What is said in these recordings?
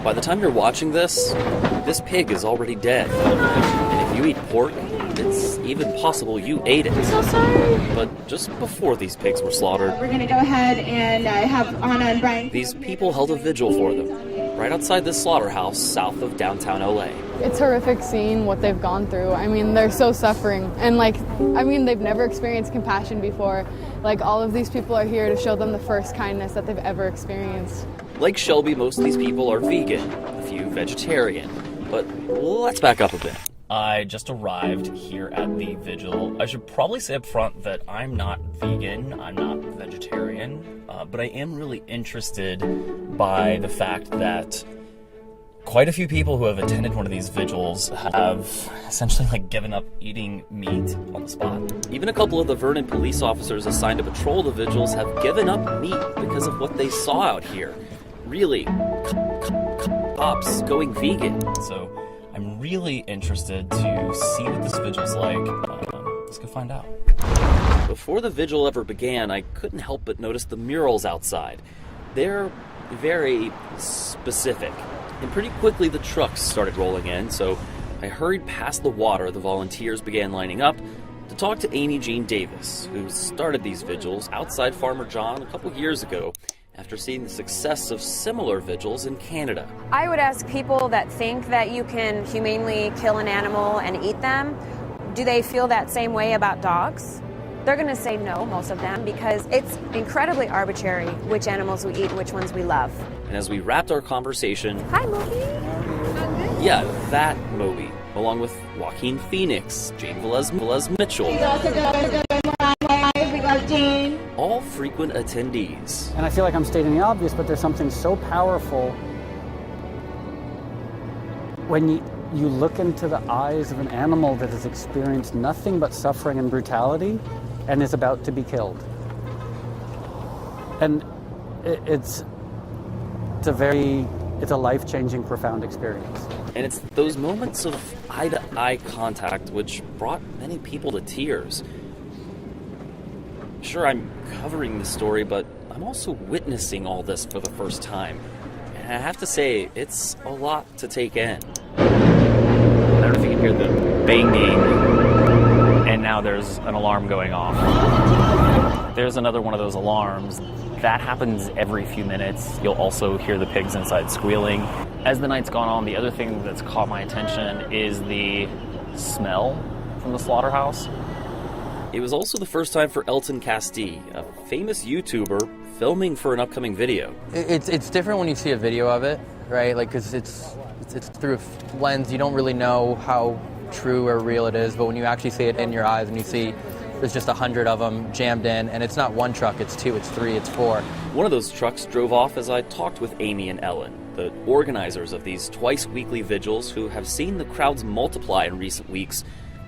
By the time you're watching this pig is already dead. And if you eat pork, it's even possible you ate it. I'm so sorry. But just before these pigs were slaughtered, We're going to go ahead and have Anna and Brian. these people held a vigil for them, right outside this slaughterhouse south of downtown LA. It's horrific seeing what they've gone through. I mean, they're so suffering. And they've never experienced compassion before. All of these people are here to show them the first kindness that they've ever experienced. Like Shelby, most of these people are vegan, a few vegetarian. But let's back up a bit. I just arrived here at the vigil. I should probably say up front that I'm not vegan, I'm not vegetarian, but I am really interested by the fact that quite a few people who have attended one of these vigils have essentially given up eating meat on the spot. Even a couple of the Vernon police officers assigned to patrol the vigils have given up meat because of what they saw out here. Really, cops going vegan. So I'm really interested to see what this vigil's like. Let's go find out. Before the vigil ever began, I couldn't help but notice the murals outside. They're very specific. And pretty quickly the trucks started rolling in, so I hurried past the water the volunteers began lining up to talk to Amy Jean Davis, who started these vigils outside Farmer John a couple years ago after seeing the success of similar vigils in Canada. I would ask people that think that you can humanely kill an animal and eat them, do they feel that same way about dogs? They're going to say no, most of them, because it's incredibly arbitrary which animals we eat and which ones we love. And as we wrapped our conversation... Hi, Moby. Yeah, that Moby, along with Joaquin Phoenix, Jane Velez Mitchell. All frequent attendees. And I feel like I'm stating the obvious, but there's something so powerful when you look into the eyes of an animal that has experienced nothing but suffering and brutality and is about to be killed. And it's a life-changing, profound experience. And it's those moments of eye-to-eye contact which brought many people to tears. Sure, I'm covering the story, but I'm also witnessing all this for the first time. And I have to say, it's a lot to take in. I don't know if you can hear the banging, and now there's an alarm going off. There's another one of those alarms. That happens every few minutes. You'll also hear the pigs inside squealing. As the night's gone on, the other thing that's caught my attention is the smell from the slaughterhouse. It was also the first time for Elton Castee, a famous YouTuber, filming for an upcoming video. It's different when you see a video of it, right? Because it's through a lens. You don't really know how true or real it is, but when you actually see it in your eyes and you see there's just 100 of them jammed in, and it's not one truck, it's two, it's three, it's four. One of those trucks drove off as I talked with Amy and Ellen, the organizers of these twice-weekly vigils who have seen the crowds multiply in recent weeks.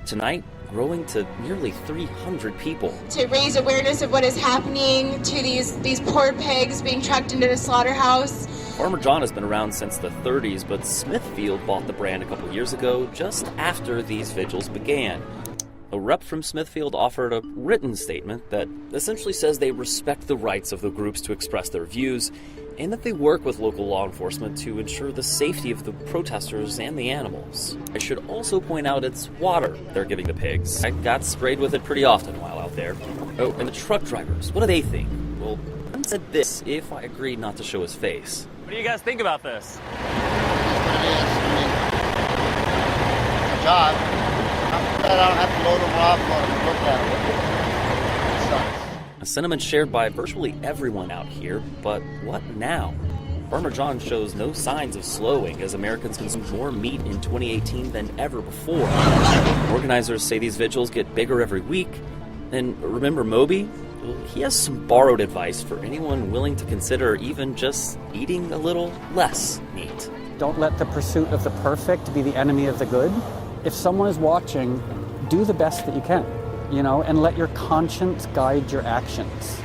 Tonight, growing to nearly 300 people. To raise awareness of what is happening to these poor pigs being trucked into the slaughterhouse. Farmer John has been around since the 30s, but Smithfield bought the brand a couple years ago, just after these vigils began. A rep from Smithfield offered a written statement that essentially says they respect the rights of the groups to express their views, and that they work with local law enforcement to ensure the safety of the protesters and the animals. I should also point out it's water they're giving the pigs. I got sprayed with it pretty often while out there. Oh, and the truck drivers, what do they think? Well, Ben said this if I agreed not to show his face. What do you guys think about this? It's a job. I don't have to load them off or look at them. It sucks. A sentiment shared by virtually everyone out here, but what now? Farmer John shows no signs of slowing as Americans consume more meat in 2018 than ever before. Organizers say these vigils get bigger every week. And remember Moby? He has some borrowed advice for anyone willing to consider even just eating a little less meat. Don't let the pursuit of the perfect be the enemy of the good. If someone is watching, do the best that you can, and let your conscience guide your actions.